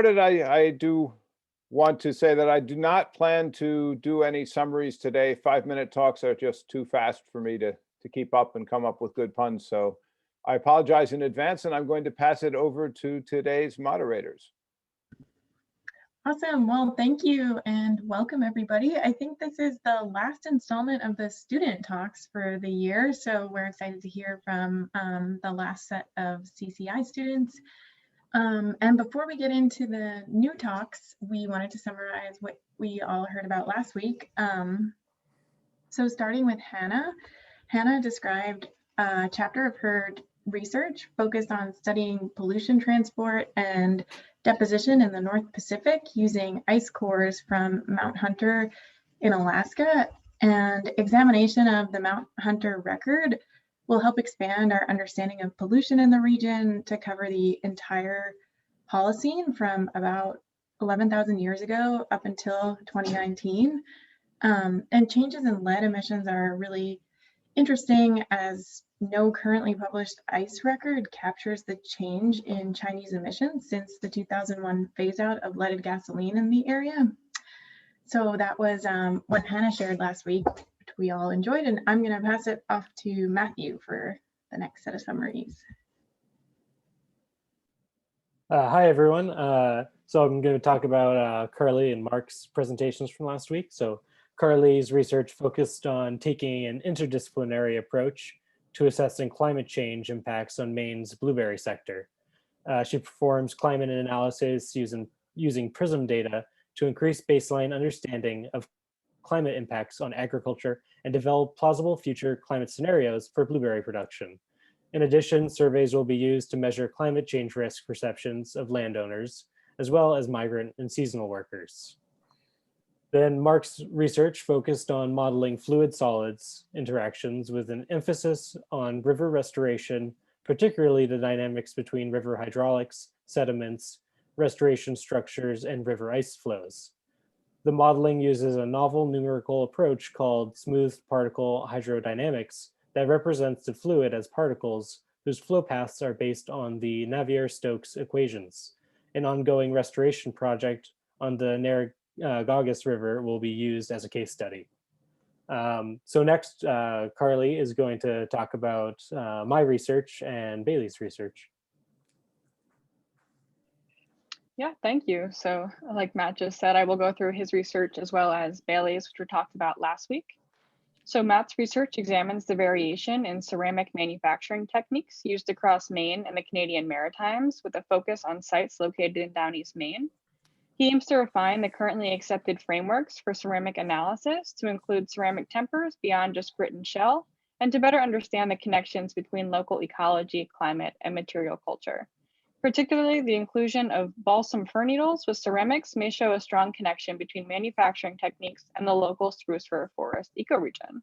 started, I do want to say that I do not plan to do any summaries today. 5-minute talks are just too fast for me to keep up and come up with good puns. So I apologize in advance, and I'm going to pass it over to today's moderators. Awesome. Well, thank you and welcome everybody. I think this is the last installment of the student talks for the year. So we're excited to hear from the last set of CCI students. And before we get into the new talks, we wanted to summarize what we all heard about last week. So starting with Hannah, Hannah described a chapter of her research focused on studying pollution transport and deposition in the North Pacific using ice cores from Mount Hunter in Alaska. And examination of the Mount Hunter record will help expand our understanding of pollution in the region to cover the entire Holocene from about 11,000 years ago up until 2019. And changes in lead emissions are really interesting, as no currently published ice record captures the change in Chinese emissions since the 2001 phase out of leaded gasoline in the area. So that was what Hannah shared last week, which we all enjoyed, and I'm going to pass it off to Matthew for the next set of summaries. Hi, everyone. So I'm going to talk about Carly and Mark's presentations from last week. So Carly's research focused on taking an interdisciplinary approach to assessing climate change impacts on Maine's blueberry sector. She performs climate analysis using PRISM data to increase baseline understanding of climate impacts on agriculture and develop plausible future climate scenarios for blueberry production. In addition, surveys will be used to measure climate change risk perceptions of landowners, as well as migrant and seasonal workers. Then Mark's research focused on modeling fluid-solids interactions with an emphasis on river restoration, particularly the dynamics between river hydraulics, sediments, restoration structures, and river ice flows. The modeling uses a novel numerical approach called smooth particle hydrodynamics that represents the fluid as particles whose flow paths are based on the Navier-Stokes equations. An ongoing restoration project on the Narragansett River will be used as a case study. So next, Carly is going to talk about my research and Bailey's research. Yeah, thank you. So like Matt just said, I will go through his research as well as Bailey's, which we talked about last week. So Matt's research examines the variation in ceramic manufacturing techniques used across Maine and the Canadian Maritimes with a focus on sites located in Down East Maine. He aims to refine the currently accepted frameworks for ceramic analysis to include ceramic tempers beyond just grit and shell, and to better understand the connections between local ecology, climate, and material culture. Particularly, the inclusion of balsam fir needles with ceramics may show a strong connection between manufacturing techniques and the local spruce fir forest ecoregion.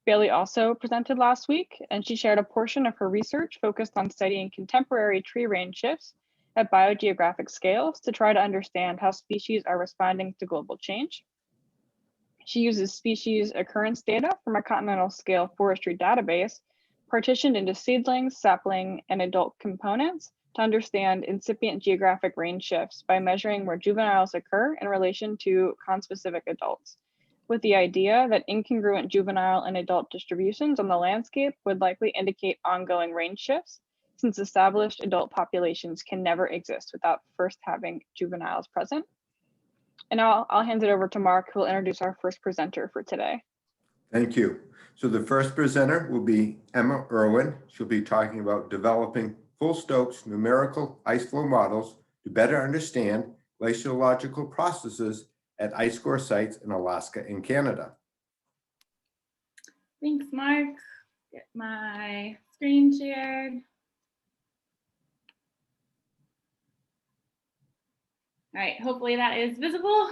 Bailey also presented last week, and she shared a portion of her research focused on studying contemporary tree range shifts at biogeographic scales to try to understand how species are responding to global change. She uses species occurrence data from a continental scale forestry database partitioned into seedlings, sapling, and adult components to understand incipient geographic range shifts by measuring where juveniles occur in relation to conspecific adults, with the idea that incongruent juvenile and adult distributions on the landscape would likely indicate ongoing range shifts, since established adult populations can never exist without first having juveniles present. And now I'll hand it over to Mark, who will introduce our first presenter for today. Thank you. So the first presenter will be Emma Erwin. She'll be talking about developing full Stokes numerical ice flow models to better understand glaciological processes at ice core sites in Alaska and Canada. Thanks, Mark. Get my screen shared. All right, hopefully that is visible.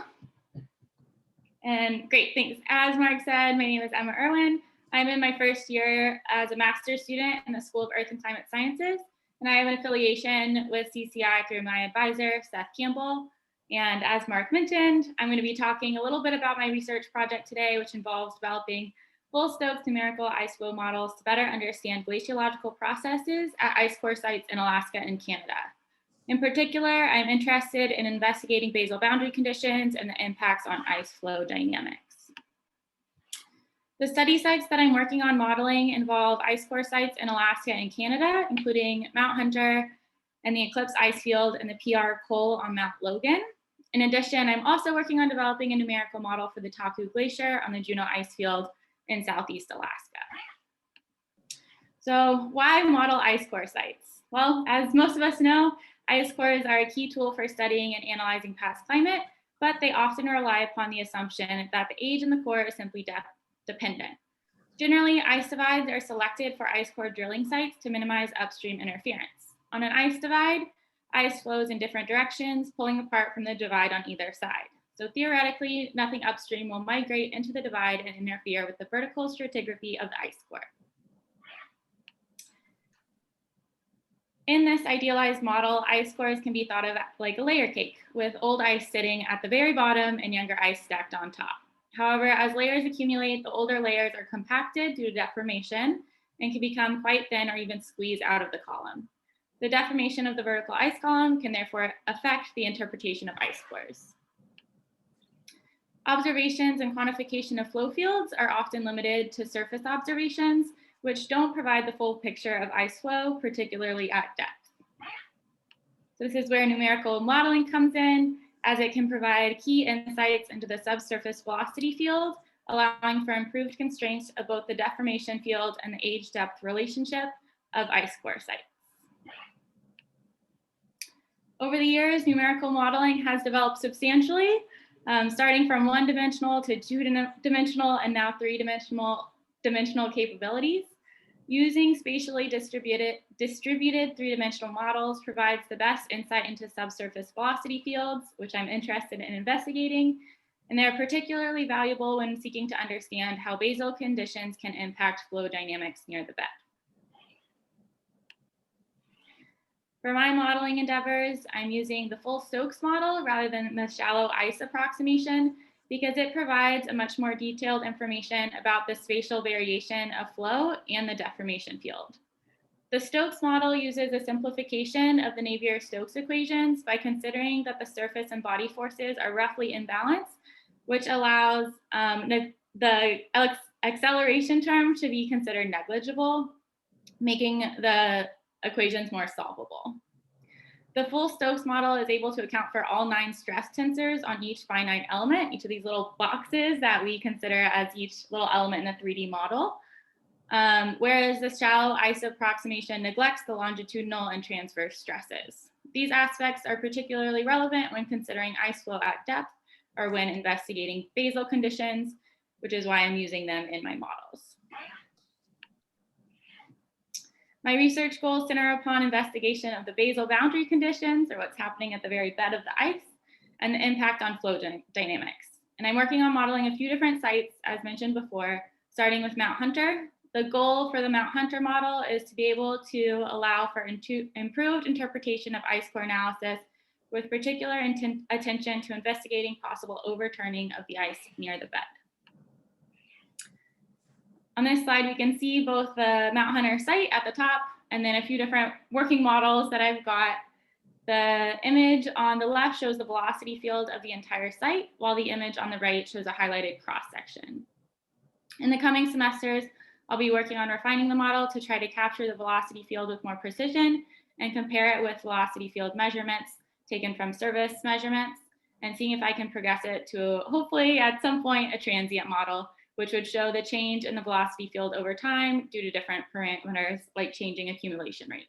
And great, thanks. As Mark said, my name is Emma Erwin. I'm in my first year as a master's student in the School of Earth and Climate Sciences, and I have an affiliation with CCI through my advisor, Seth Campbell. And as Mark mentioned, I'm going to be talking a little bit about my research project today, which involves developing full Stokes numerical ice flow models to better understand glaciological processes at ice core sites in Alaska and Canada. In particular, I'm interested in investigating basal boundary conditions and the impacts on ice flow dynamics. The study sites that I'm working on modeling involve ice core sites in Alaska and Canada, including Mount Hunter and the Eclipse ice field and the PR Cole on Mount Logan. In addition, I'm also working on developing a numerical model for the Taku Glacier on the Juneau ice field in Southeast Alaska. So why model ice core sites? Well, as most of us know, ice cores are a key tool for studying and analyzing past climate, but they often rely upon the assumption that the age in the core is simply depth dependent. Generally, ice divides are selected for ice core drilling sites to minimize upstream interference. On an ice divide, ice flows in different directions, pulling apart from the divide on either side. So theoretically, nothing upstream will migrate into the divide and interfere with the vertical stratigraphy of the ice core. In this idealized model, ice cores can be thought of like a layer cake, with old ice sitting at the very bottom and younger ice stacked on top. However, as layers accumulate, the older layers are compacted due to deformation and can become quite thin or even squeeze out of the column. The deformation of the vertical ice column can therefore affect the interpretation of ice cores. Observations and quantification of flow fields are often limited to surface observations, which don't provide the full picture of ice flow, particularly at depth. So this is where numerical modeling comes in, as it can provide key insights into the subsurface velocity field, allowing for improved constraints of both the deformation field and the age-depth relationship of ice core sites. Over the years, numerical modeling has developed substantially, starting from one-dimensional to two-dimensional and now three-dimensional capabilities. Using spatially distributed three-dimensional models provides the best insight into subsurface velocity fields, which I'm interested in investigating, and they're particularly valuable when seeking to understand how basal conditions can impact flow dynamics near the bed. For my modeling endeavors, I'm using the full Stokes model rather than the shallow ice approximation, because it provides a much more detailed information about the spatial variation of flow and the deformation field. The Stokes model uses a simplification of the Navier-Stokes equations by considering that the surface and body forces are roughly in balance, which allows the acceleration term to be considered negligible, making the equations more solvable. The full Stokes model is able to account for all 9 stress tensors on each finite element, each of these little boxes that we consider as each little element in the 3D model. Whereas the shallow ice approximation neglects the longitudinal and transverse stresses. These aspects are particularly relevant when considering ice flow at depth or when investigating basal conditions, which is why I'm using them in my models. My research goals center upon investigation of the basal boundary conditions, or what's happening at the very bed of the ice, and the impact on flow dynamics. And I'm working on modeling a few different sites, as mentioned before, starting with Mount Hunter. The goal for the Mount Hunter model is to be able to allow for improved interpretation of ice core analysis, with particular attention to investigating possible overturning of the ice near the bed. On this slide, we can see both the Mount Hunter site at the top and then a few different working models that I've got. The image on the left shows the velocity field of the entire site, while the image on the right shows a highlighted cross-section. In the coming semesters, I'll be working on refining the model to try to capture the velocity field with more precision and compare it with velocity field measurements taken from service measurements, and seeing if I can progress it to hopefully at some point a transient model, which would show the change in the velocity field over time due to different parameters like changing accumulation rates.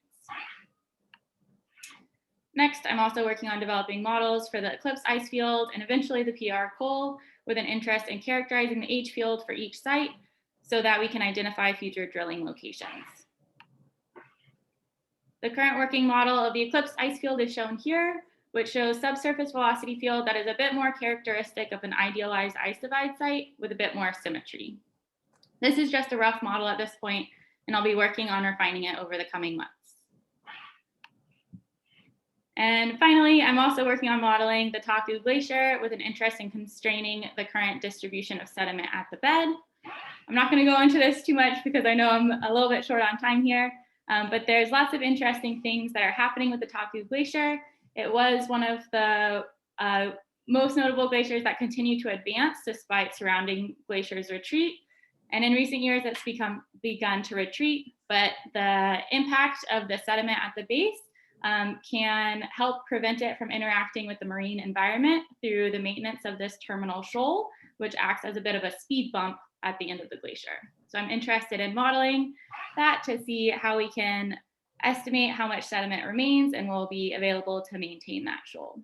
Next, I'm also working on developing models for the Eclipse ice field and eventually the PR Cole, with an interest in characterizing the age field for each site so that we can identify future drilling locations. The current working model of the Eclipse ice field is shown here, which shows subsurface velocity field that is a bit more characteristic of an idealized ice divide site with a bit more symmetry. This is just a rough model at this point, and I'll be working on refining it over the coming months. And finally, I'm also working on modeling the Taku Glacier with an interest in constraining the current distribution of sediment at the bed. I'm not going to go into this too much because I know I'm a little bit short on time here, But there's lots of interesting things that are happening with the Taku Glacier. It was one of the most notable glaciers that continue to advance despite surrounding glaciers retreat. And in recent years, it's begun to retreat, but the impact of the sediment at the base can help prevent it from interacting with the marine environment through the maintenance of this terminal shoal, which acts as a bit of a speed bump at the end of the glacier. So I'm interested in modeling that to see how we can estimate how much sediment remains and will be available to maintain that shoal.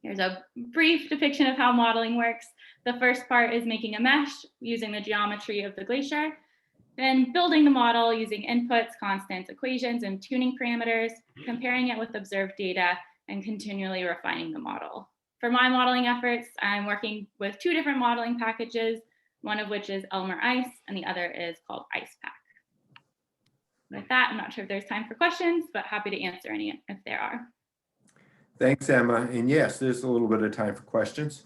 Here's a brief depiction of how modeling works. The first part is making a mesh using the geometry of the glacier, then building the model using inputs, constants, equations, and tuning parameters, comparing it with observed data, and continually refining the model. For my modeling efforts, I'm working with two different modeling packages, one of which is Elmer Ice, and the other is called IcePack. With that, I'm not sure if there's time for questions, but happy to answer any if there are. Thanks, Emma. And yes, there's a little bit of time for questions.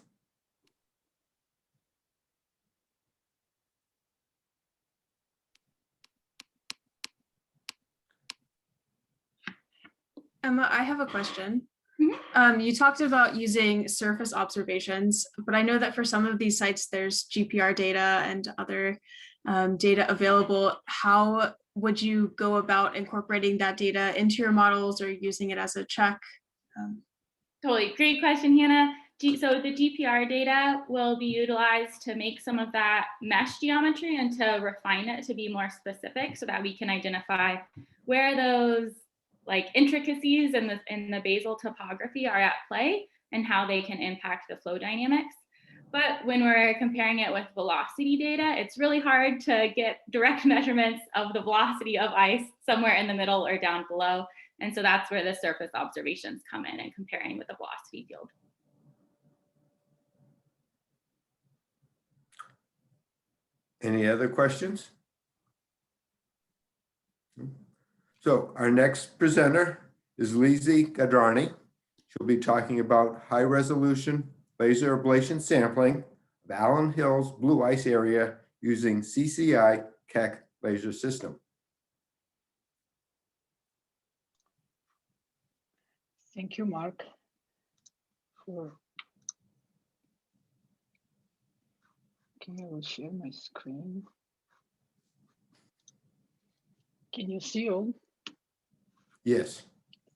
Emma, I have a question. You talked about using surface observations, but I know that for some of these sites, there's GPR data and other data available. How would you go about incorporating that data into your models or using it as a check? Totally, great question, Hannah. So the GPR data will be utilized to make some of that mesh geometry and to refine it to be more specific so that we can identify where those like intricacies in the basal topography are at play and how they can impact the flow dynamics. But when we're comparing it with velocity data, it's really hard to get direct measurements of the velocity of ice somewhere in the middle or down below. And so that's where the surface observations come in and comparing with the velocity field. Any other questions? So our next presenter is Lizzy Gadrani. She'll be talking about high resolution laser ablation sampling of Allen Hills Blue Ice area using CCI Keck laser system. Thank you, Mark. Okay, I will share my screen. Can you see all? Yes.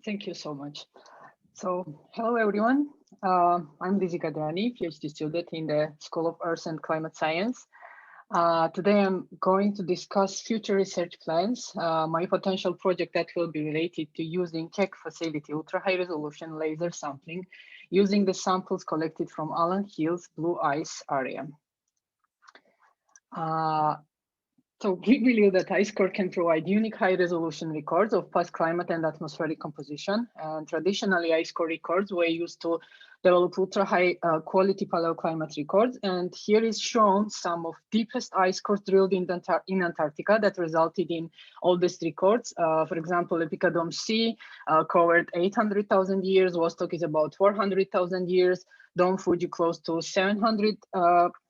Thank you so much. So, hello everyone. I'm Lizzy Gadrani, PhD student in the School of Earth and Climate Science. Today I'm going to discuss future research plans, my potential project that will be related to using Keck facility ultra high resolution laser sampling using the samples collected from Allen Hills Blue Ice area. So we believe that ice core can provide unique high resolution records of past climate and atmospheric composition. And traditionally ice core records were used to develop ultra high quality paleoclimate records. And here is shown some of deepest ice cores drilled in Antarctica that resulted in oldest records. For example, Epicodome C covered 800,000 years, Vostok is about 400,000 years, Dome Fuji close to 700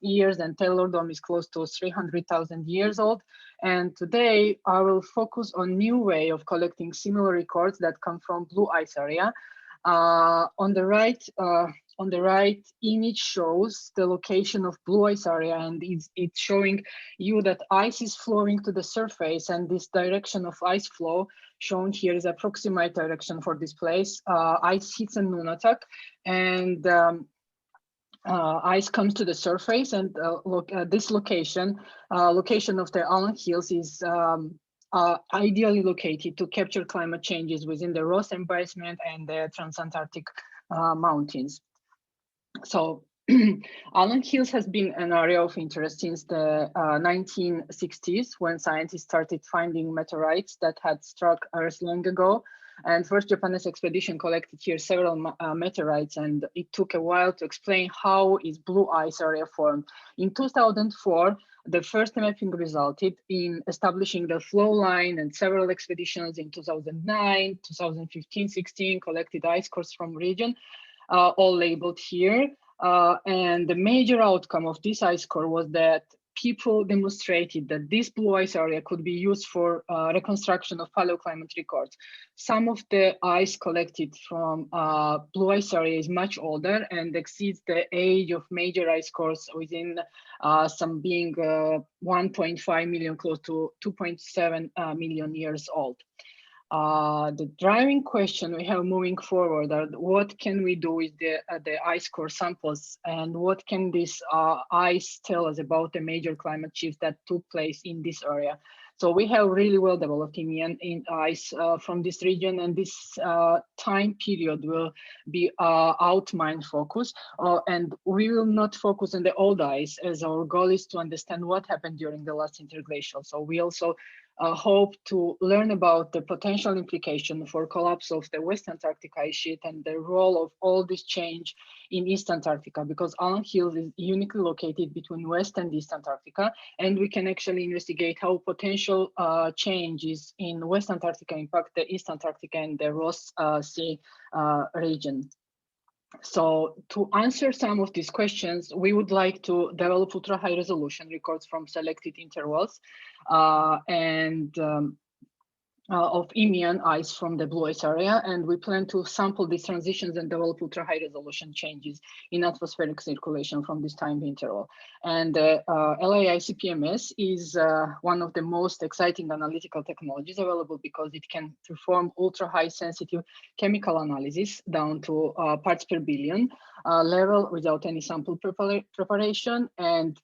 years, and Taylor Dome is close to 300,000 years old. And today I will focus on new way of collecting similar records that come from Blue Ice area. On the right image shows the location of Blue Ice area, and it's showing you that ice is flowing to the surface, and this direction of ice flow shown here is approximate direction for this place. Ice hits a Nunatak, and ice comes to the surface, and this location of the Allen Hills is ideally located to capture climate changes within the Ross Embarrassment and the Transantarctic mountains. So Allen Hills has been an area of interest since the 1960s, when scientists started finding meteorites that had struck Earth long ago. And first Japanese expedition collected here several meteorites, and it took a while to explain how is Blue Ice area formed. In 2004, the first mapping resulted in establishing the flow line, and several expeditions in 2009, 2015, 16 collected ice cores from region, all labeled here. And the major outcome of this ice core was that people demonstrated that this blue ice area could be used for reconstruction of paleoclimate records. Some of the ice collected from blue ice area is much older and exceeds the age of major ice cores, within some being 1.5 million, close to 2.7 million years old. The driving question we have moving forward are what can we do with the ice core samples, and what can this ice tell us about the major climate shifts that took place in this area. So we have really well developed in ice from this region, and this time period will be outmined focus, and we will not focus on the old ice, as our goal is to understand what happened during the last interglacial. So we also hope to learn about the potential implication for collapse of the West Antarctic ice sheet and the role of all this change in East Antarctica, because Allen Hills is uniquely located between West and East Antarctica, and we can actually investigate how potential changes in West Antarctica impact the East Antarctica and the Ross Sea region. So to answer some of these questions, we would like to develop ultra high resolution records from selected intervals of Eemian ice from the blue ice area, and we plan to sample these transitions and develop ultra high resolution changes in atmospheric circulation from this time interval. And LAICPMS is one of the most exciting analytical technologies available, because it can perform ultra high sensitive chemical analysis down to parts per billion level without any sample preparation. And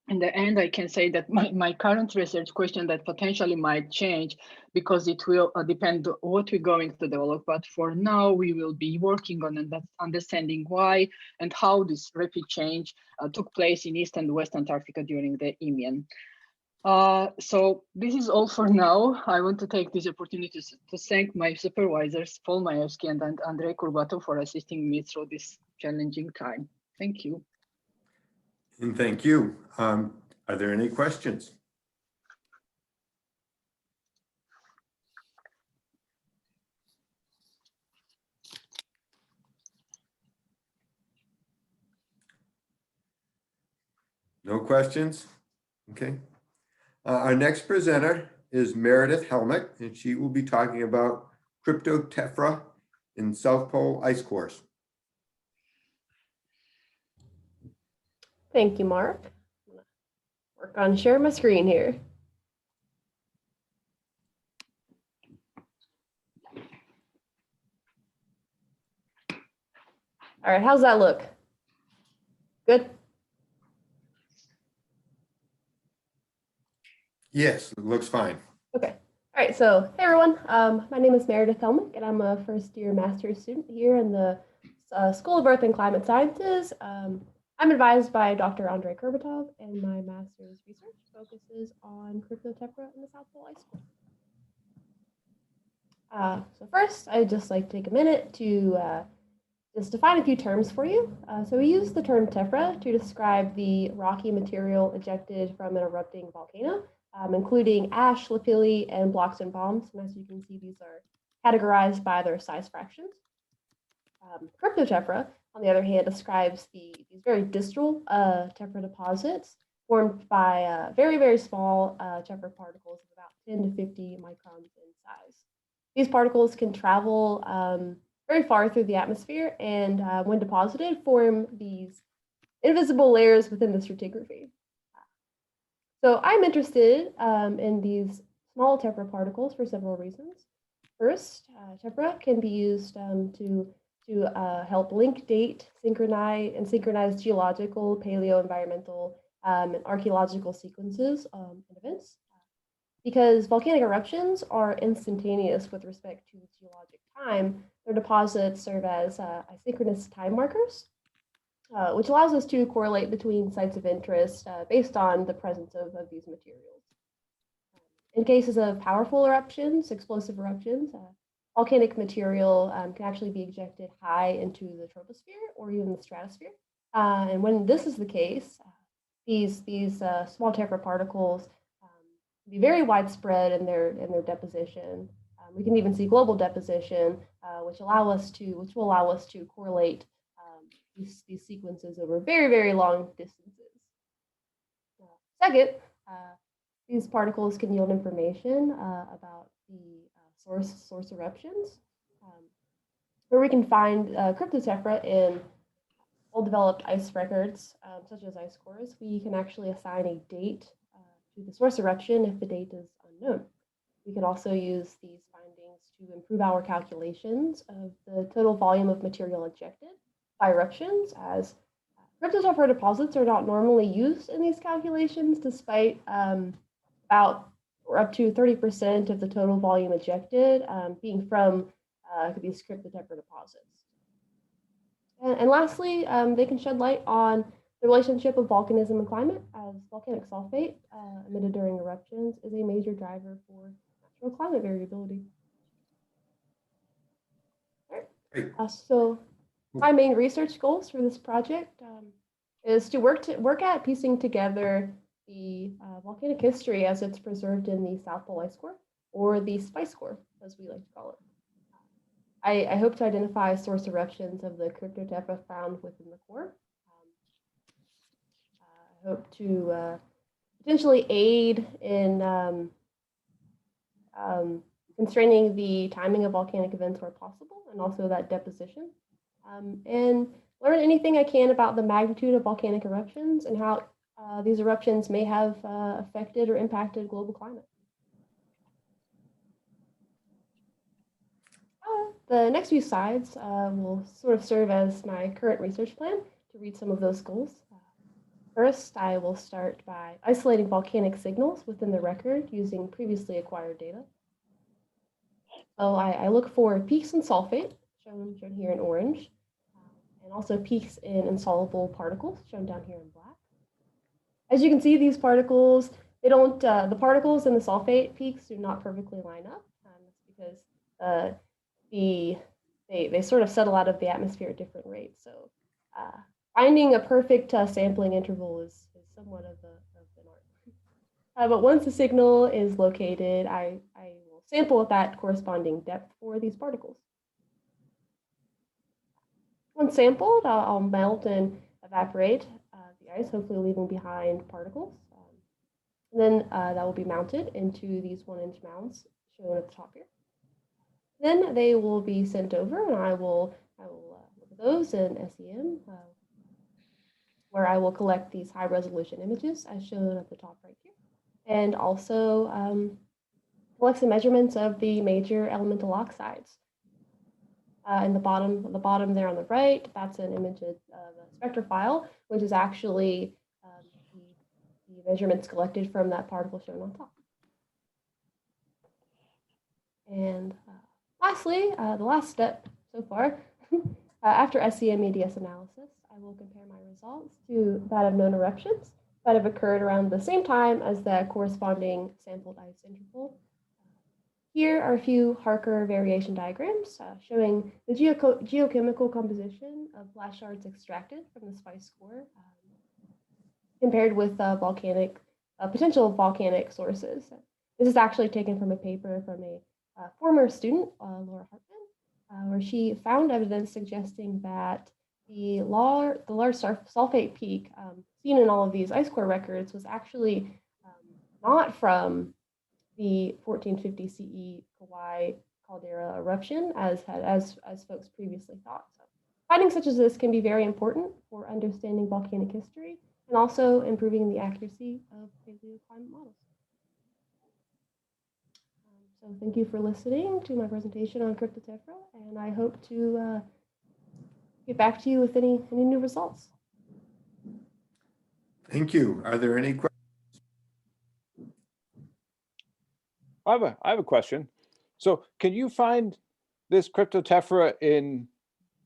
in the end, I can say that my current research question that potentially might change, because it will depend on what we're going to develop. But for now, we will be working on understanding why and how this rapid change took place in East and West Antarctica during the Eemian. So this is all for now. I want to take this opportunity to thank my supervisors, Paul Majewski and Andrea Kurbatov, for assisting me through this challenging time. Thank you. And thank you. Are there any questions? No questions? Okay. Our next presenter is Meredith Helmick, and she will be talking about cryptotephra in South Pole ice cores. Thank you, Mark. I'm gonna work on sharing my screen here. All right, how's that look? Good? Yes, it looks fine. Okay. All right, so hey everyone, my name is Meredith Helmick, and I'm a first-year master's student here in the School of Earth and Climate Sciences. I'm advised by Dr. Andrea Kurbatov, and my master's research focuses on cryptotephra in the South Pole ice core. So first, I'd just like to take a minute to just define a few terms for you. So we use the term tephra to describe the rocky material ejected from an erupting volcano, including ash, lapilli, and blocks and bombs. And as you can see, these are categorized by their size fractions. Cryptotephra, on the other hand, describes these very distal tephra deposits formed by very, very small tephra particles of about 10 to 50 microns in size. These particles can travel very far through the atmosphere, and when deposited, form these invisible layers within the stratigraphy. So I'm interested in these small tephra particles for several reasons. First, tephra can be used to help link, date, synchronize geological, paleo-environmental, and archaeological sequences and events. Because volcanic eruptions are instantaneous with respect to geologic time, their deposits serve as asynchronous time markers, which allows us to correlate between sites of interest based on the presence of these materials. In cases of powerful eruptions, explosive eruptions, volcanic material can actually be ejected high into the troposphere or even the stratosphere. And when this is the case, these small tephra particles be very widespread in their deposition. We can even see global deposition, which will allow us to correlate these sequences over very, very long distances. Second, these particles can yield information about the source eruptions, where we can find cryptotephra in well-developed ice records, such as ice cores. We can actually assign a date to the source eruption if the date is unknown. We can also use these findings to improve our calculations of the total volume of material ejected by eruptions, as cryptotephra deposits are not normally used in these calculations, despite about or up to 30% of the total volume ejected being from these cryptotephra deposits. And lastly, they can shed light on the relationship of volcanism and climate, as volcanic sulfate emitted during eruptions is a major driver for natural climate variability. So my main research goals for this project is to work at piecing together the volcanic history as it's preserved in the South Pole Ice Core, or the SPICE core, as we like to call it. I hope to identify source eruptions of the cryptotephra found within the core. I hope to potentially aid in constraining the timing of volcanic events where possible, and also that deposition. And learn anything I can about the magnitude of volcanic eruptions and how these eruptions may have affected or impacted global climate. The next few slides will sort of serve as my current research plan to reach some of those goals. First, I will start by isolating volcanic signals within the record using previously acquired data. So I look for peaks in sulfate, shown here in orange, and also peaks in insoluble particles, shown down here in black. As you can see, these particles, the particles in the sulfate peaks do not perfectly line up. That's because they sort of settle out of the atmosphere at different rates. So finding a perfect sampling interval is somewhat of an art. But once the signal is located, I will sample at that corresponding depth for these particles. Once sampled, I'll melt and evaporate the ice, hopefully leaving behind particles. And then that will be mounted into these 1-inch mounds shown at the top here. Then they will be sent over, and I will look at those in SEM, where I will collect these high-resolution images as shown at the top right here, and also collect some measurements of the major elemental oxides. In the bottom there on the right, that's an image of a spectrophile, which is actually the measurements collected from that particle shown on top. And lastly, the last step so far, after SEM EDS analysis, I will compare my results to that of known eruptions that have occurred around the same time as the corresponding sampled ice interval. Here are a few Harker variation diagrams showing the geochemical composition of blast shards extracted from the SPICE core compared with potential volcanic sources. This is actually taken from a paper from a former student, Laura Hartman, where she found evidence suggesting that the large sulfate peak seen in all of these ice core records was actually not from the 1450 CE Kauai caldera eruption, as folks previously thought. So findings such as this can be very important for understanding volcanic history and also improving the accuracy of paleoclimate models. So thank you for listening to my presentation on cryptotephra, and I hope to get back to you with any new results. Thank you. Are there any questions? I have a question. So can you find this cryptotephra in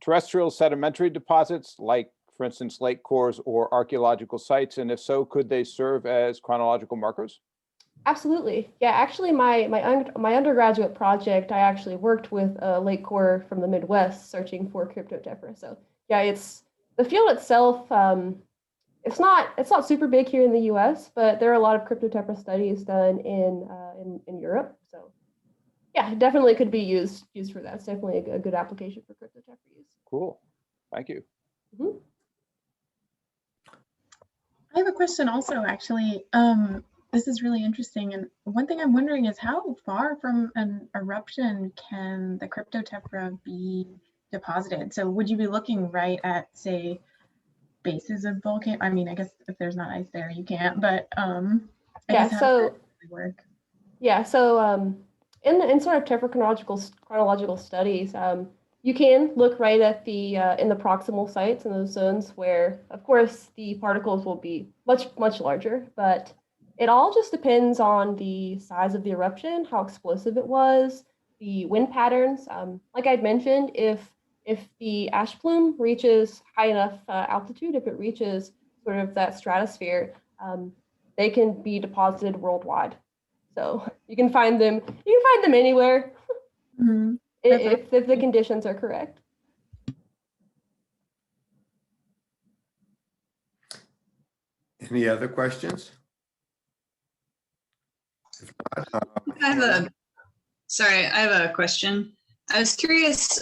terrestrial sedimentary deposits, like, for instance, lake cores or archaeological sites? And if so, could they serve as chronological markers? Absolutely. Yeah, actually, my undergraduate project, I actually worked with a lake core from the Midwest searching for cryptotephra. So yeah, it's the field itself. It's not super big here in the U.S., but there are a lot of cryptotephra studies done in Europe. So yeah, it definitely could be used for that. It's definitely a good application for cryptotephra use. Cool. Thank you. Mm-hmm. I have a question also, actually. This is really interesting. And one thing I'm wondering is how far from an eruption can the cryptotephra be deposited? So would you be looking right at, say, bases of volcano? I mean, I guess if there's not ice there, you can't, but I Yeah, guess how does so that work? yeah, so in sort of chronological studies, you can look right at the in the proximal sites in those zones where, of course, the particles will be much larger, but it all just depends on the size of the eruption, how explosive it was, the wind patterns. Like I'd mentioned, if the ash plume reaches high enough altitude, if it reaches sort of that stratosphere, they can be deposited worldwide. So you can find them anywhere Mhm. if the conditions are correct. Any other questions? If not, I have a question. I was curious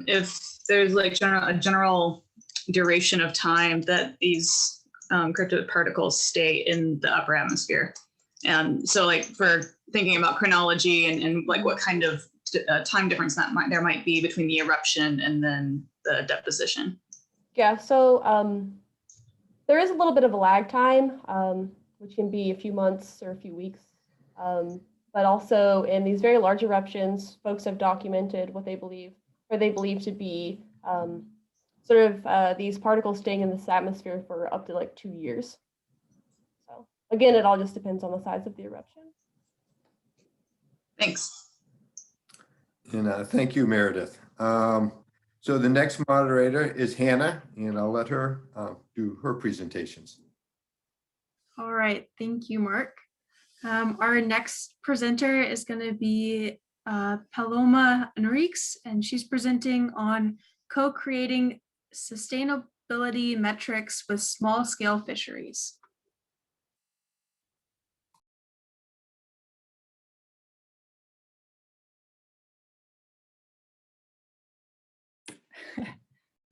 if there's like a general duration of time that these cryptid particles stay in the upper atmosphere. And so like for thinking about chronology and like what kind of time difference there might be between the eruption and then the deposition. Yeah, so there is a little bit of a lag time, which can be a few months or a few weeks. But also in these very large eruptions, folks have documented what they believe to be sort of these particles staying in this atmosphere for up to like 2 years. So again, it all just depends on the size of the eruption. Thanks. And thank you, Meredith. So the next moderator is Hannah, and I'll let her do her presentations. All right, thank you, Mark. Our next presenter is going to be Paloma Henriques, and she's presenting on co-creating sustainability metrics with small-scale fisheries.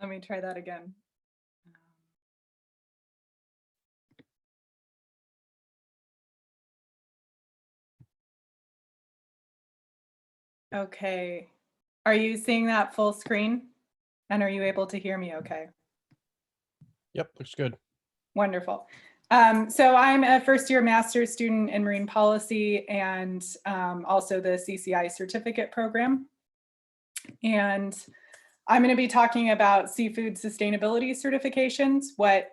Let me try that again. Okay, are you seeing that full screen? And are you able to hear me okay? Yep, looks good. Wonderful. So I'm a first-year master's student in marine policy and also the CCI certificate program. And I'm going to be talking about seafood sustainability certifications, what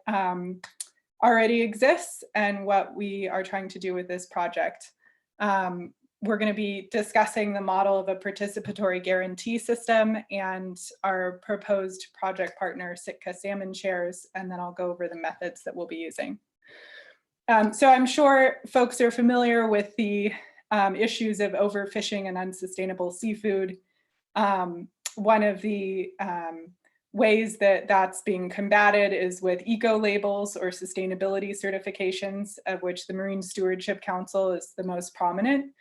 already exists and what we are trying to do with this project. We're going to be discussing the model of a participatory guarantee system and our proposed project partner, Sitka Salmon Shares, and then I'll go over the methods that we'll be using. So I'm sure folks are familiar with the issues of overfishing and unsustainable seafood. One of the ways that that's being combated is with eco labels or sustainability certifications, of which the Marine Stewardship Council is the most prominent.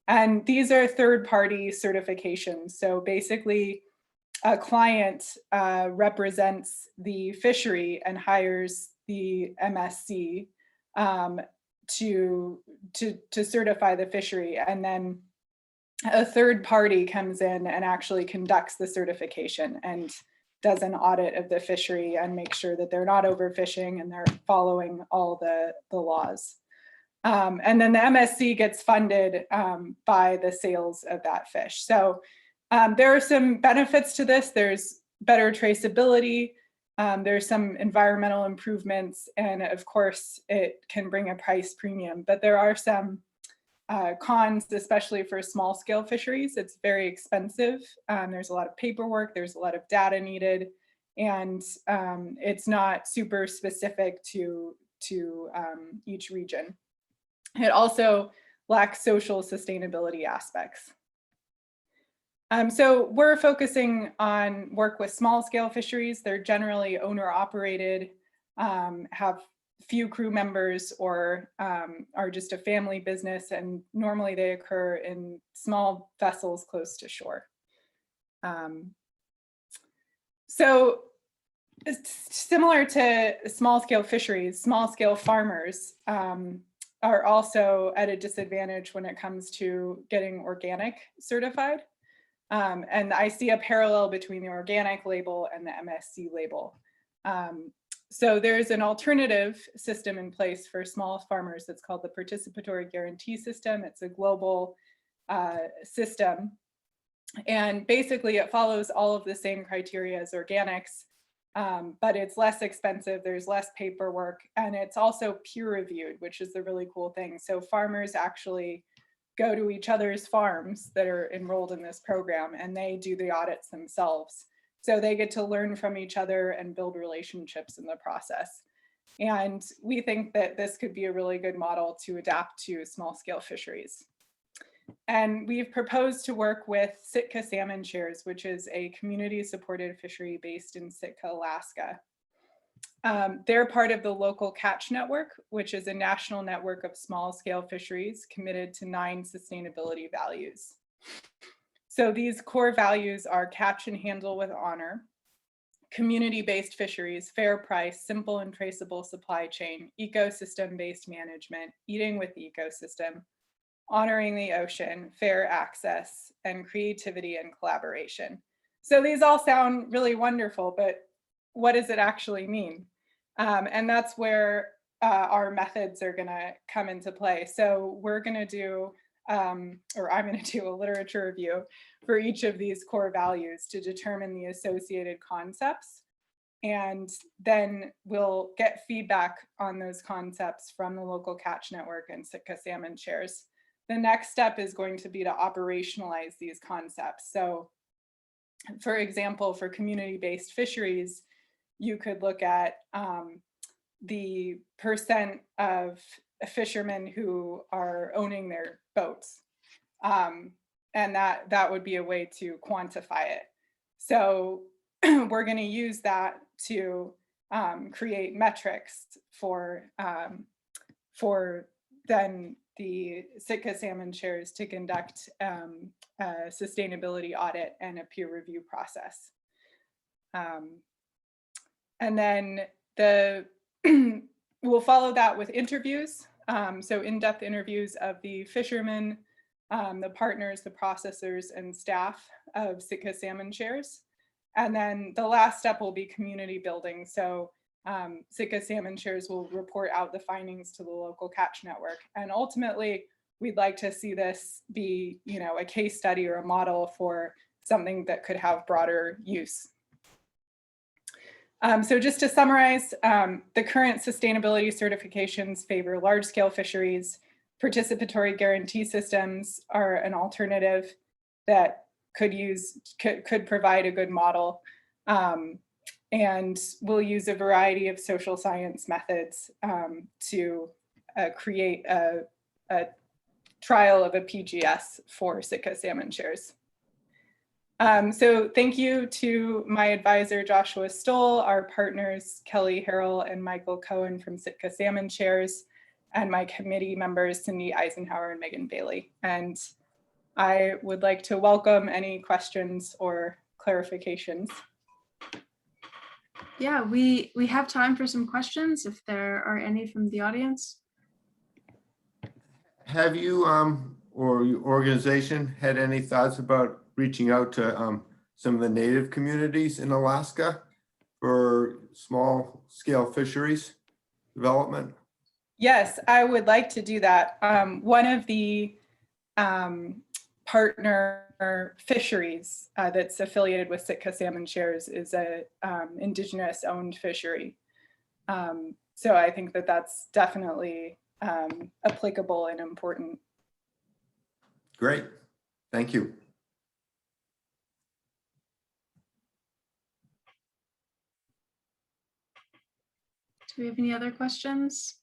And these are third-party certifications. So basically, a client represents the fishery and hires the MSC to certify the fishery. And then a third party comes in and actually conducts the certification and does an audit of the fishery and makes sure that they're not overfishing and they're following all the laws. And then the MSC gets funded by the sales of that fish. So there are some benefits to this. There's better traceability. There's some environmental improvements. And of course, it can bring a price premium. But there are some cons, especially for small scale fisheries. It's very expensive. There's a lot of paperwork. There's a lot of data needed. And it's not super specific to each region. It also lacks social sustainability aspects. So we're focusing on work with small scale fisheries. They're generally owner operated, have few crew members, or are just a family business, and normally they occur in small vessels close to shore. So similar to small scale fisheries, small scale farmers are also at a disadvantage when it comes to getting organic certified. And I see a parallel between the organic label and the MSC label. So there's an alternative system in place for small farmers that's called the Participatory Guarantee System. It's a global system. And basically it follows all of the same criteria as organics, but it's less expensive, there's less paperwork, and it's also peer reviewed, which is the really cool thing. So farmers actually go to each other's farms that are enrolled in this program and they do the audits themselves. So they get to learn from each other and build relationships in the process. And we think that this could be a really good model to adapt to small scale fisheries. And we've proposed to work with Sitka Salmon Shares, which is a community supported fishery based in Sitka, Alaska. They're part of the local catch network, which is a national network of small scale fisheries committed to 9 sustainability values. So these core values are catch and handle with honor, community-based fisheries, fair price, simple and traceable supply chain, ecosystem-based management, eating with the ecosystem, honoring the ocean, fair access, and creativity and collaboration. So these all sound really wonderful, but what does it actually mean? And that's where our methods are gonna come into play. So we're gonna do, or I'm gonna do a literature review for each of these core values to determine the associated concepts. And then we'll get feedback on those concepts from the local catch network and Sitka Salmon Shares. The next step is going to be to operationalize these concepts. So for example, for community-based fisheries, you could look at the percent of fishermen who are owning their boats. And that would be a way to quantify it. So we're going to use that to create metrics for then the Sitka Salmon Shares to conduct a sustainability audit and a peer review process. And then we'll follow that with interviews. So in-depth interviews of the fishermen, the partners, the processors, and staff of Sitka Salmon Shares. And then the last step will be community building. So Sitka Salmon Shares will report out the findings to the local catch network. And ultimately, we'd like to see this be, a case study or a model for something that could have broader use. So just to summarize, the current sustainability certifications favor large-scale fisheries. Participatory guarantee systems are an alternative that could provide a good model. And we'll use a variety of social science methods to create a trial of a PGS for Sitka Salmon Shares. So thank you to my advisor, Joshua Stoll, our partners, Kelly Harrell and Michael Cohen from Sitka Salmon Shares, and my committee members, Cindy Eisenhower and Megan Bailey. And I would like to welcome any questions or clarifications. Yeah, we have time for some questions if there are any from the audience. Have you or your organization had any thoughts about reaching out to some of the native communities in Alaska for small scale fisheries development? Yes, I would like to do that. One of the partner fisheries that's affiliated with Sitka Salmon Shares is a indigenous owned fishery. So I think that that's definitely applicable and important. Great, thank you. Do we have any other questions?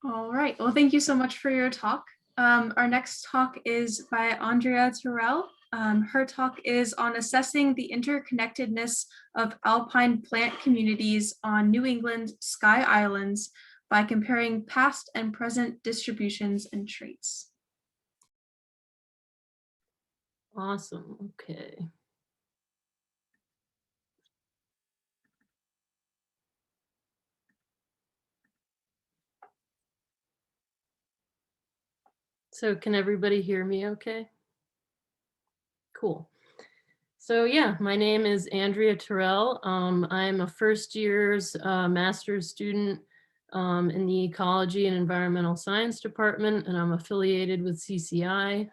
All right, well, thank you so much for your talk. Our next talk is by Andrea Tirrell. Her talk is on assessing the interconnectedness of alpine plant communities on New England Sky Islands by comparing past and present distributions and traits. Awesome. Okay. So can everybody hear me okay? Cool. So yeah, my name is Andrea Tirrell. I'm a first year's master's student in the Ecology and Environmental Science Department, and I'm affiliated with CCI.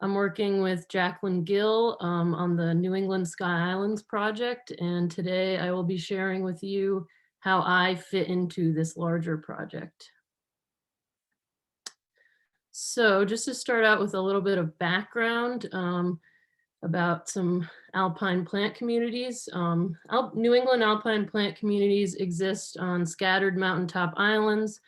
I'm working with Jacqueline Gill on the New England Sky Islands project, and today I will be sharing with you how I fit into this larger project. So just to start out with a little bit of background about some alpine plant communities. New England alpine plant communities exist on scattered mountaintop islands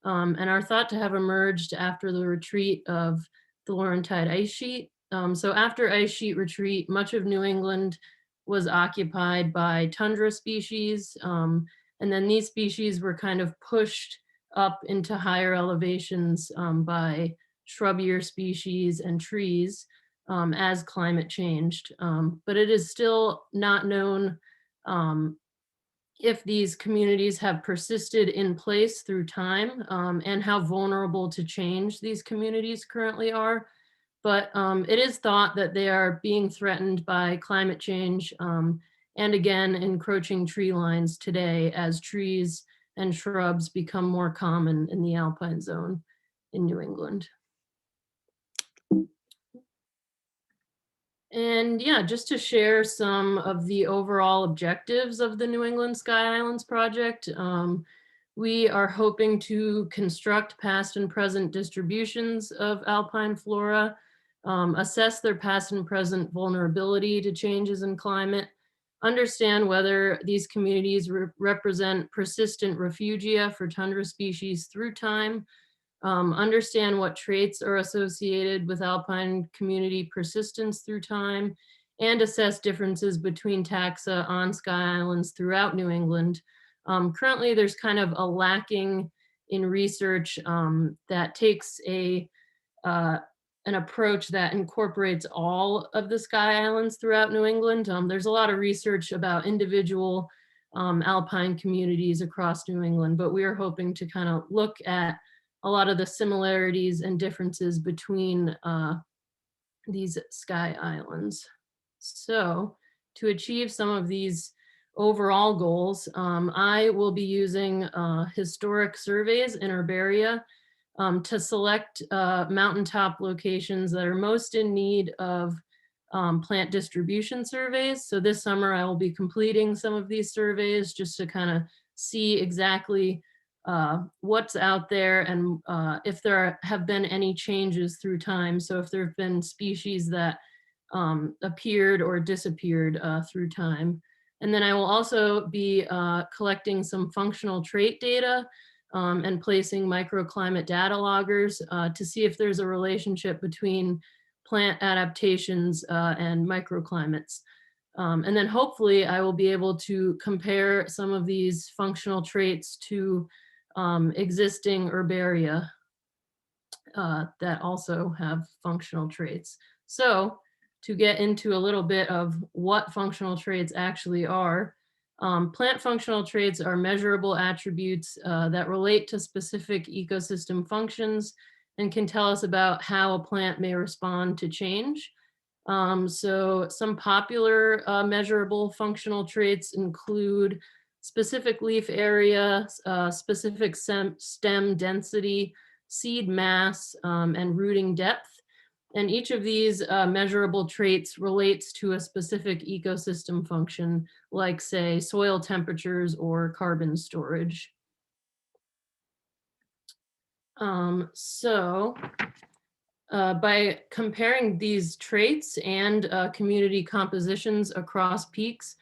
and are thought to have emerged after the retreat of the Laurentide ice sheet. So after ice sheet retreat, much of New England was occupied by tundra species. And then these species were kind of pushed up into higher elevations by shrubbier species and trees as climate changed. But it is still not known if these communities have persisted in place through time and how vulnerable to change these communities currently are. But it is thought that they are being threatened by climate change and again, encroaching tree lines today as trees and shrubs become more common in the alpine zone in New England. And yeah, just to share some of the overall objectives of the New England Sky Islands project, we are hoping to construct past and present distributions of alpine flora, assess their past and present vulnerability to changes in climate, understand whether these communities represent persistent refugia for tundra species through time, understand what traits are associated with alpine community persistence through time, and assess differences between taxa on Sky Islands throughout New England. Currently, there's kind of a lacking in research that takes an approach that incorporates all of the Sky Islands throughout New England. There's a lot of research about individual alpine communities across New England, but we are hoping to kind of look at a lot of the similarities and differences between these Sky Islands. So to achieve some of these overall goals, I will be using historic surveys in herbaria to select mountaintop locations that are most in need of plant distribution surveys. So this summer I will be completing some of these surveys just to kind of see exactly what's out there and if there have been any changes through time. So if there have been species that appeared or disappeared through time. And then I will also be collecting some functional trait data and placing microclimate data loggers to see if there's a relationship between plant adaptations and microclimates. And then hopefully I will be able to compare some of these functional traits to existing herbaria that also have functional traits. So to get into a little bit of what functional traits actually are, plant functional traits are measurable attributes that relate to specific ecosystem functions and can tell us about how a plant may respond to change. So some popular measurable functional traits include specific leaf area, specific stem density, seed mass, and rooting depth. And each of these measurable traits relates to a specific ecosystem function, like say soil temperatures or carbon storage. By comparing these traits and community compositions across peaks,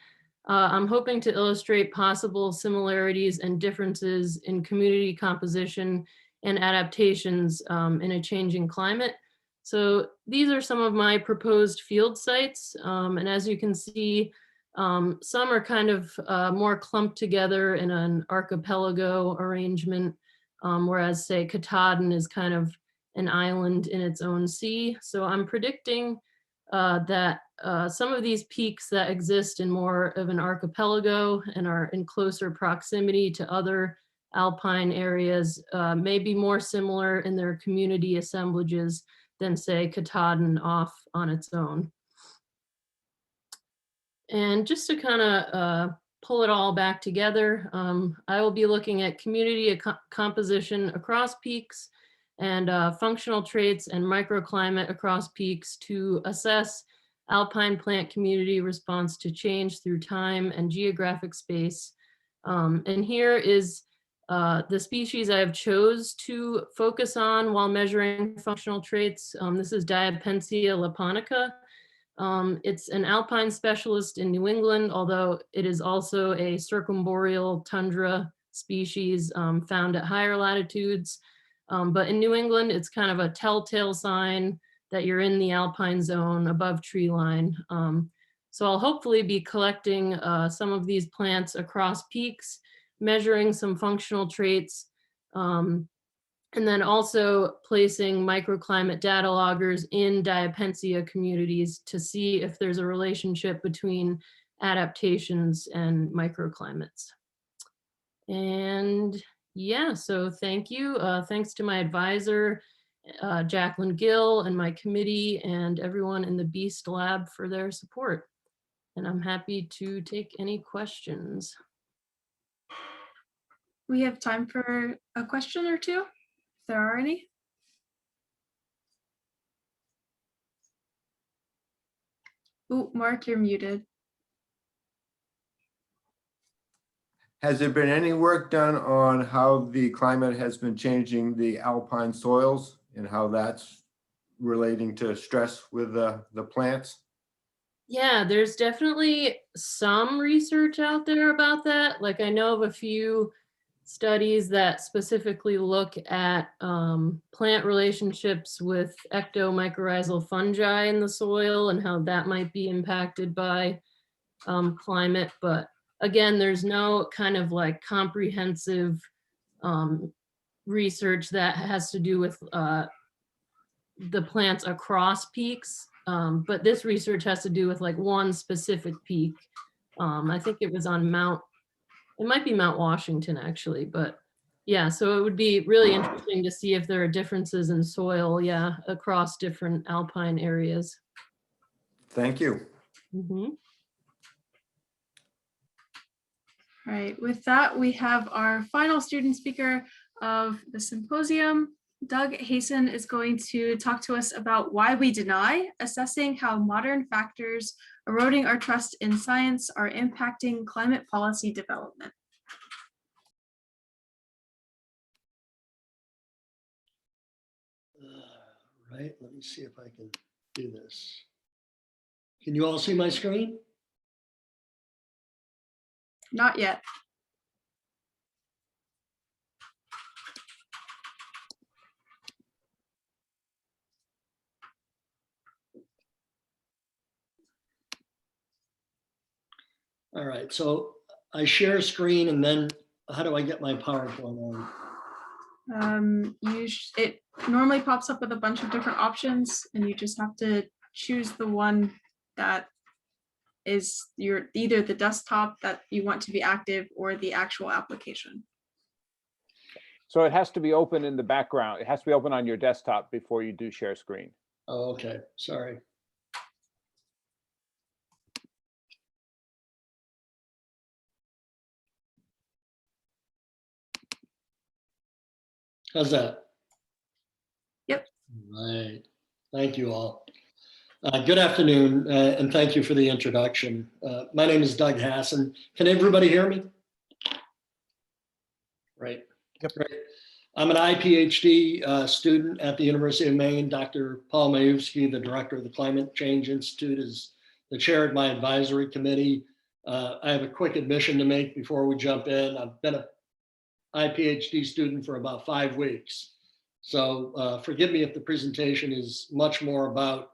I'm hoping to illustrate possible similarities and differences in community composition and adaptations in a changing climate. So these are some of my proposed field sites. And as you can see, some are kind of more clumped together in an archipelago arrangement, whereas say Katahdin is kind of an island in its own sea. So I'm predicting that some of these peaks that exist in more of an archipelago and are in closer proximity to other alpine areas may be more similar in their community assemblages than, say, Katahdin off on its own. And just to kind of pull it all back together, I will be looking at community composition across peaks and functional traits and microclimate across peaks to assess alpine plant community response to change through time and geographic space. And here is the species I have chose to focus on while measuring functional traits. This is Diapensia laponica. It's an alpine specialist in New England, although it is also a circumboreal tundra species found at higher latitudes. But in New England, it's kind of a telltale sign that you're in the alpine zone above tree line. So I'll hopefully be collecting some of these plants across peaks, measuring some functional traits, and then also placing microclimate data loggers in Diapensia communities to see if there's a relationship between adaptations and microclimates. And yeah, so thank you. Thanks to my advisor, Jacqueline Gill, and my committee and everyone in the BEAST lab for their support. And I'm happy to take any questions. We have time for a question or two, if there are any. Ooh, Mark, you're muted. Has there been any work done on how the climate has been changing the alpine soils and how that's relating to stress with the plants? Yeah, there's definitely some research out there about that. Like I know of a few studies that specifically look at plant relationships with ectomycorrhizal fungi in the soil and how that might be impacted by climate. But again, there's no kind of like comprehensive research that has to do with the plants across peaks. But this research has to do with like one specific peak. I think it was on it might be Mount Washington actually, but yeah, so it would be really interesting to see if there are differences in soil, yeah, across different alpine areas. Thank you. Mm-hmm. All right, with that, we have our final student speaker of the symposium. Doug Hasson is going to talk to us about why we deny, assessing how modern factors eroding our trust in science are impacting climate policy development. Right, let me see if I can do this. Can you all see my screen? Not yet. All right, so I share a screen and then how do I get my PowerPoint on? It normally pops up with a bunch of different options and you just have to choose the one that is either the desktop that you want to be active or the actual application. So it has to be open in the background. It has to be open on your desktop before you do share screen. Oh, okay, sorry. How's that? Yep. Right. Thank you all. Good afternoon, and thank you for the introduction. My name is Doug Hasson. Can everybody hear me? Right. Yep. Great. I'm an IPhD student at the University of Maine. Dr. Paloma Henriques, the director of the Climate Change Institute, is the chair of my advisory committee. I have a quick admission to make before we jump in. I've been an IPhD student for about 5 weeks. So forgive me if the presentation is much more about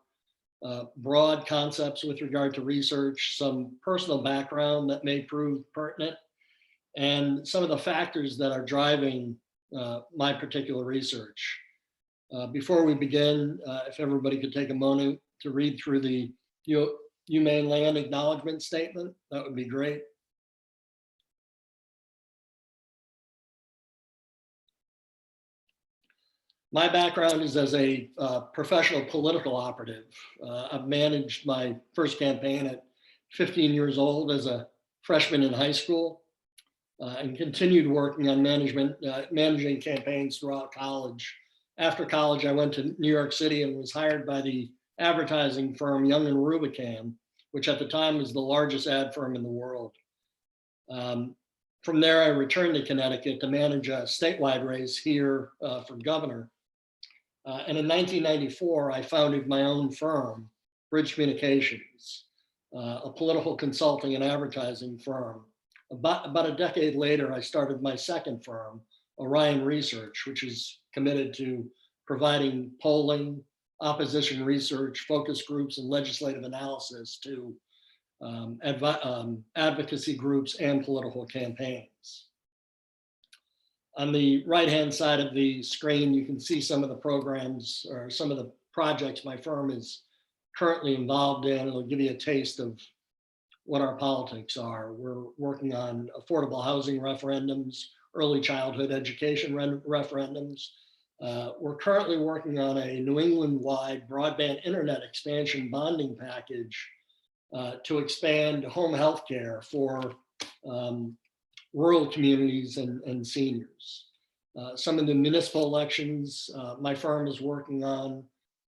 broad concepts with regard to research, some personal background that may prove pertinent, and some of the factors that are driving my particular research. Before we begin, if everybody could take a moment to read through the Humane Land Acknowledgement Statement, that would be great. My background is as a professional political operative. I've managed my first campaign at 15 years old as a freshman in high school and continued working on managing campaigns throughout college. After college, I went to New York City and was hired by the advertising firm Young and Rubicam, which at the time was the largest ad firm in the world. From there, I returned to Connecticut to manage a statewide race here for governor. And in 1994, I founded my own firm, Bridge Communications, a political consulting and advertising firm. About a decade later, I started my second firm, Orion Research, which is committed to providing polling, opposition research, focus groups, and legislative analysis to advocacy groups and political campaigns. On the right-hand side of the screen, you can see some of the programs or some of the projects my firm is currently involved in. It'll give you a taste of what our politics are. We're working on affordable housing referendums, early childhood education referendums. We're currently working on a New England-wide broadband internet expansion bonding package to expand home health care for rural communities and seniors. Some of the municipal elections my firm is working on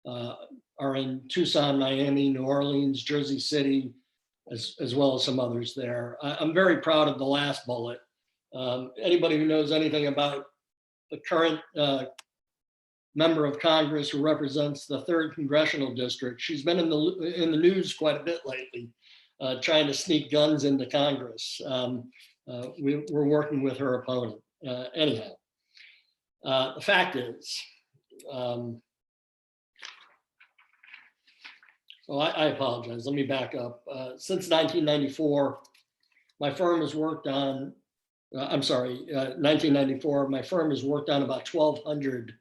are in Tucson, Miami, New Orleans, Jersey City, as well as some others there. I'm very proud of the last bullet. Anybody who knows anything about the current member of Congress who represents the 3rd Congressional District, she's been in the news quite a bit lately, trying to sneak guns into Congress. We're working with her opponent. Anyhow, the fact is, well, I apologize. Let me back up. Since 1994, my firm has worked on, 1994, my firm has worked on about 1,200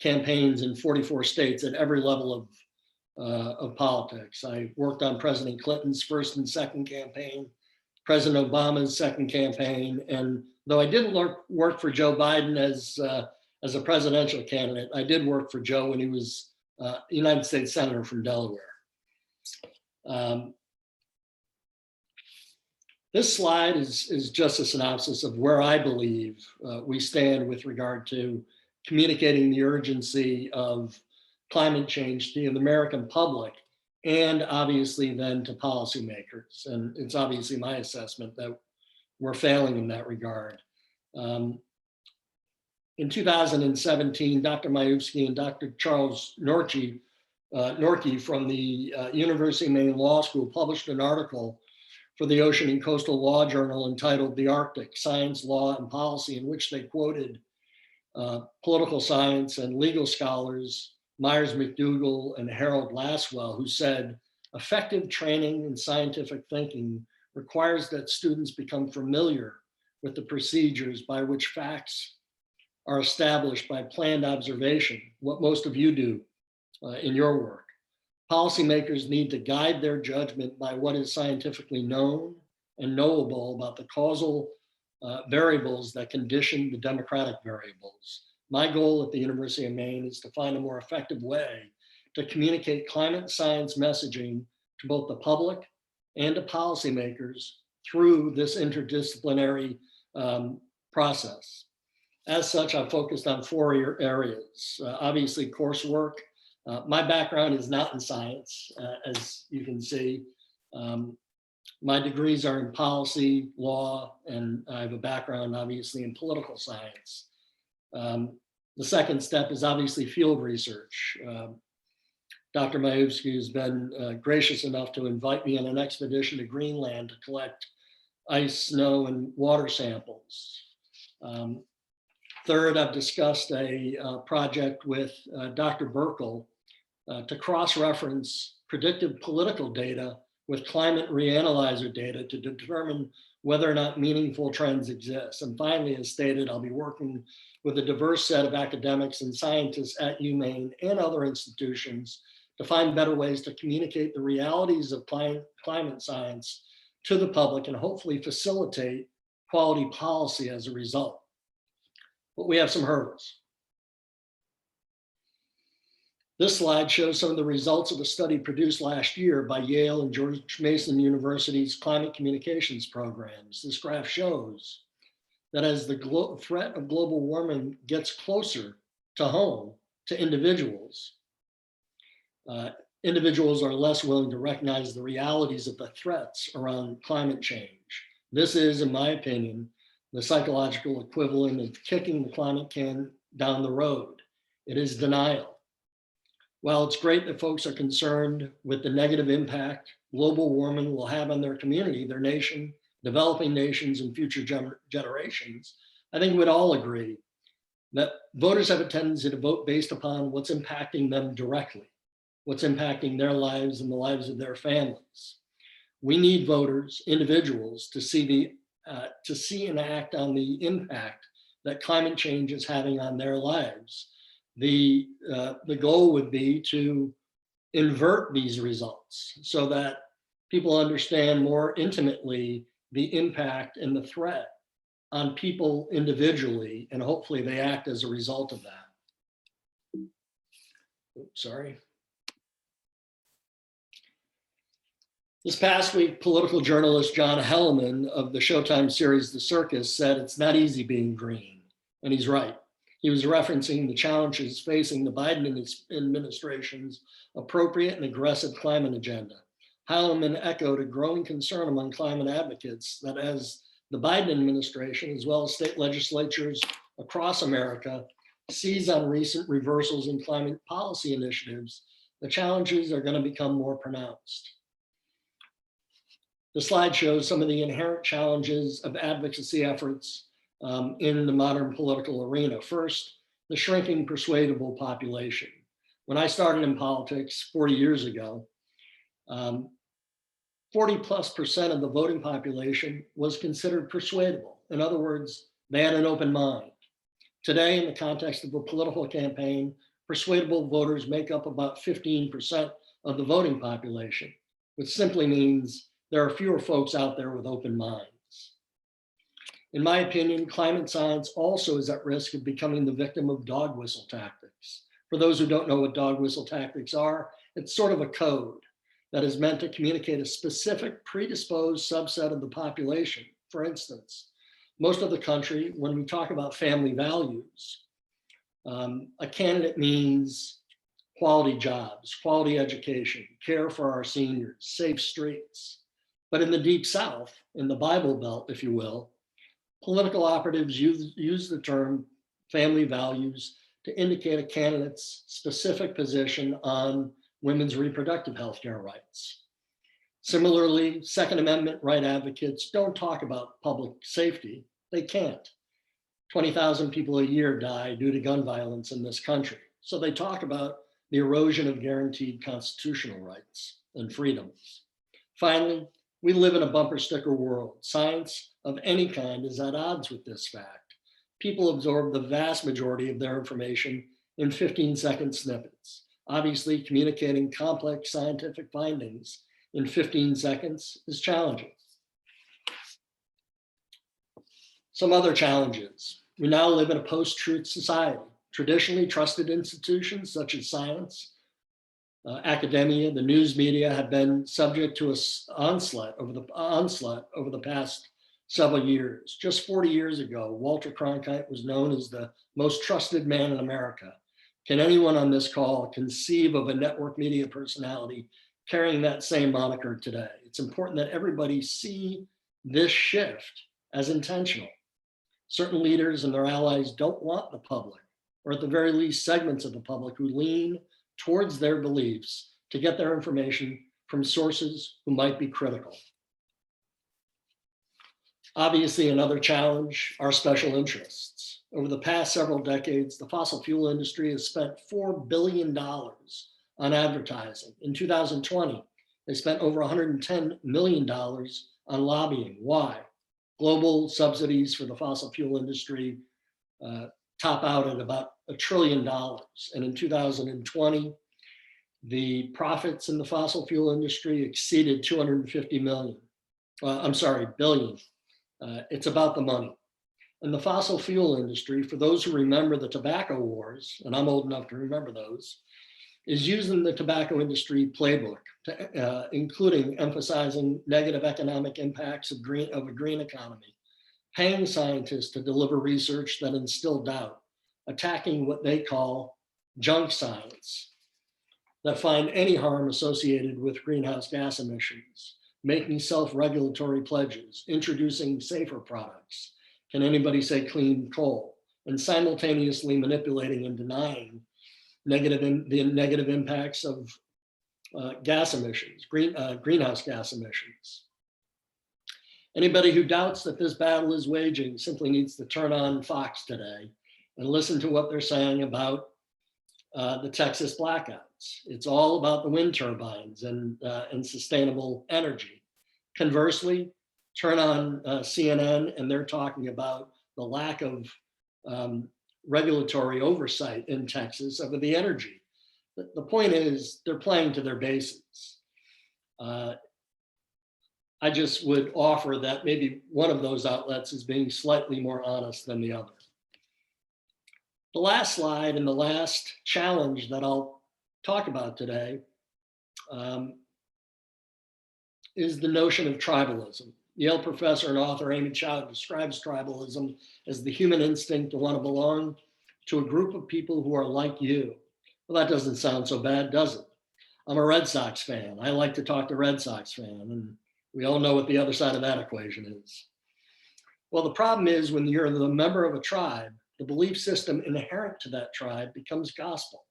campaigns in 44 states at every level of politics. I worked on President Clinton's first and second campaign, President Obama's second campaign, and though I didn't work for Joe Biden as a presidential candidate, I did work for Joe when he was United States Senator from Delaware. This slide is just a synopsis of where I believe we stand with regard to communicating the urgency of climate change to the American public and obviously then to policymakers. And it's obviously my assessment that we're failing in that regard. In 2017, Dr. Majewski and Dr. Charles Norkey from the University of Maine Law School published an article for the Ocean and Coastal Law Journal entitled "The Arctic: Science, Law, and Policy," in which they quoted political science and legal scholars Myers McDougall and Harold Lasswell, who said, "Effective training in scientific thinking requires that students become familiar with the procedures by which facts are established by planned observation," what most of you do in your work. Policymakers need to guide their judgment by what is scientifically known and knowable about the causal variables that condition the democratic variables. My goal at the University of Maine is to find a more effective way to communicate climate science messaging to both the public and to policymakers through this interdisciplinary process. As such, I've focused on 4 areas. Obviously, coursework. My background is not in science, as you can see. My degrees are in policy, law, and I have a background, obviously, in political science. The second step is obviously field research. Dr. Majewski has been gracious enough to invite me on an expedition to Greenland to collect ice, snow, and water samples. Third, I've discussed a project with Dr. Burkle to cross-reference predictive political data with climate reanalyzer data to determine whether or not meaningful trends exist. And finally, as stated, I'll be working with a diverse set of academics and scientists at UMaine and other institutions to find better ways to communicate the realities of climate science to the public and hopefully facilitate quality policy as a result. But we have some hurdles. This slide shows some of the results of a study produced last year by Yale and George Mason University's climate communications programs. This graph shows that as the threat of global warming gets closer to home, to individuals, individuals are less willing to recognize the realities of the threats around climate change. This is, in my opinion, the psychological equivalent of kicking the climate can down the road. It is denial. While it's great that folks are concerned with the negative impact global warming will have on their community, their nation, developing nations, and future generations, I think we'd all agree that voters have a tendency to vote based upon what's impacting them directly, what's impacting their lives and the lives of their families. We need voters, individuals, to see and act on the impact that climate change is having on their lives. The goal would be to invert these results so that people understand more intimately the impact and the threat on people individually, and hopefully they act as a result of that. Oops, sorry. This past week, political journalist John Helliman of the Showtime series The Circus said it's not easy being green, and he's right. He was referencing the challenges facing the Biden administration's appropriate and aggressive climate agenda. Helliman echoed a growing concern among climate advocates that as the Biden administration, as well as state legislatures across America, seize on recent reversals in climate policy initiatives, the challenges are going to become more pronounced. The slide shows some of the inherent challenges of advocacy efforts in the modern political arena. First, the shrinking persuadable population. When I started in politics 40 years ago, 40+% of the voting population was considered persuadable. In other words, they had an open mind. Today, in the context of a political campaign, persuadable voters make up about 15% of the voting population, which simply means there are fewer folks out there with open minds. In my opinion, climate science also is at risk of becoming the victim of dog whistle tactics. For those who don't know what dog whistle tactics are, it's sort of a code that is meant to communicate a specific predisposed subset of the population. For instance, most of the country, when we talk about family values, a candidate means quality jobs, quality education, care for our seniors, safe streets. But in the Deep South, in the Bible Belt, if you will, political operatives use the term family values to indicate a candidate's specific position on women's reproductive health care rights. Similarly, Second Amendment right advocates don't talk about public safety. They can't. 20,000 people a year die due to gun violence in this country. So they talk about the erosion of guaranteed constitutional rights and freedoms. Finally, we live in a bumper sticker world. Science of any kind is at odds with this fact. People absorb the vast majority of their information in 15-second snippets. Obviously, communicating complex scientific findings in 15 seconds is challenging. Some other challenges. We now live in a post-truth society. Traditionally trusted institutions such as science, academia, the news media have been subject to an onslaught over the past several years. Just 40 years ago, Walter Cronkite was known as the most trusted man in America. Can anyone on this call conceive of a network media personality carrying that same moniker today? It's important that everybody see this shift as intentional. Certain leaders and their allies don't want the public, or at the very least segments of the public who lean towards their beliefs to get their information from sources who might be critical. Obviously, another challenge are special interests. Over the past several decades, the fossil fuel industry has spent $4 billion on advertising. In 2020, they spent over $110 million on lobbying. Why? Global subsidies for the fossil fuel industry top out at about $1 trillion. And in 2020, The profits in the fossil fuel industry exceeded 250 million. Billion. It's about the money. And the fossil fuel industry, for those who remember the tobacco wars, and I'm old enough to remember those, is using the tobacco industry playbook, including emphasizing negative economic impacts of a green economy, paying scientists to deliver research that instill doubt, attacking what they call junk science, that find any harm associated with greenhouse gas emissions, making self-regulatory pledges, introducing safer products. Can anybody say clean coal? And simultaneously manipulating and denying the negative impacts of gas emissions, greenhouse gas emissions. Anybody who doubts that this battle is waging simply needs to turn on Fox today and listen to what they're saying about the Texas blackouts. It's all about the wind turbines and sustainable energy. Conversely, turn on CNN and they're talking about the lack of regulatory oversight in Texas over the energy. The point is they're playing to their bases. I just would offer that maybe one of those outlets is being slightly more honest than the other. The last slide and the last challenge that I'll talk about today is the notion of tribalism. Yale professor and author Amy Chow describes tribalism as the human instinct to want to belong to a group of people who are like you. Well, that doesn't sound so bad, does it? I'm a Red Sox fan. I like to talk to Red Sox fans, and we all know what the other side of that equation is. Well, the problem is when you're the member of a tribe, the belief system inherent to that tribe becomes gospel,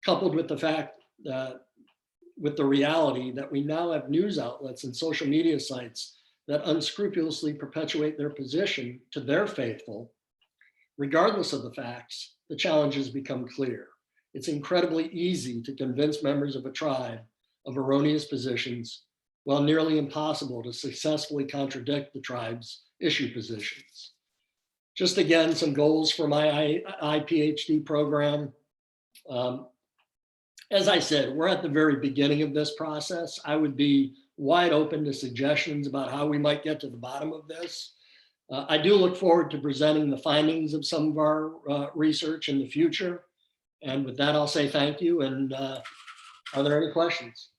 coupled with the fact that with the reality that we now have news outlets and social media sites that unscrupulously perpetuate their position to their faithful, regardless of the facts, the challenges become clear. It's incredibly easy to convince members of a tribe of erroneous positions, while nearly impossible to successfully contradict the tribe's issue positions. Just again, some goals for my PhD program. As I said, we're at the very beginning of this process. I would be wide open to suggestions about how we might get to the bottom of this. I do look forward to presenting the findings of some of our research in the future. And with that, I'll say thank you. And are there any questions?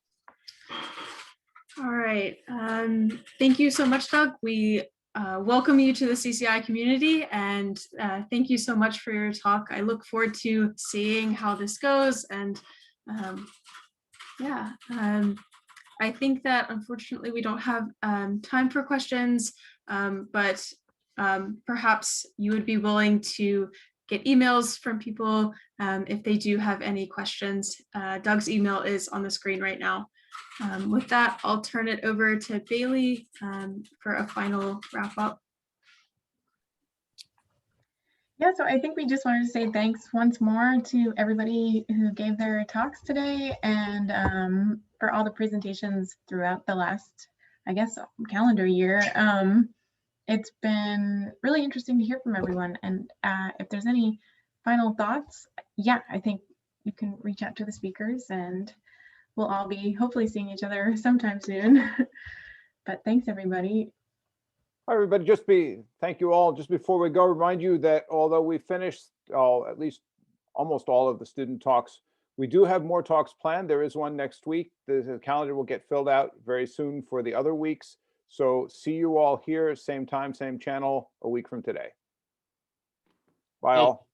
All right. Thank you so much, Doug. We welcome you to the CCI community, and thank you so much for your talk. I look forward to seeing how this goes. And I think that unfortunately we don't have time for questions, but perhaps you would be willing to get emails from people if they do have any questions. Doug's email is on the screen right now. With that, I'll turn it over to Bailey for a final wrap up. Yeah, so I think we just wanted to say thanks once more to everybody who gave their talks today, and for all the presentations throughout the last, I guess, calendar year. It's been really interesting to hear from everyone. And if there's any final thoughts, yeah, I think you can reach out to the speakers, and we'll all be hopefully seeing each other sometime soon. But thanks, everybody. Hi, everybody. Thank you all. Just before we go, remind you that although we finished at least almost all of the student talks, we do have more talks planned. There is one next week. The calendar will get filled out very soon for the other weeks. So see you all here, same time, same channel, a week from today. Bye all.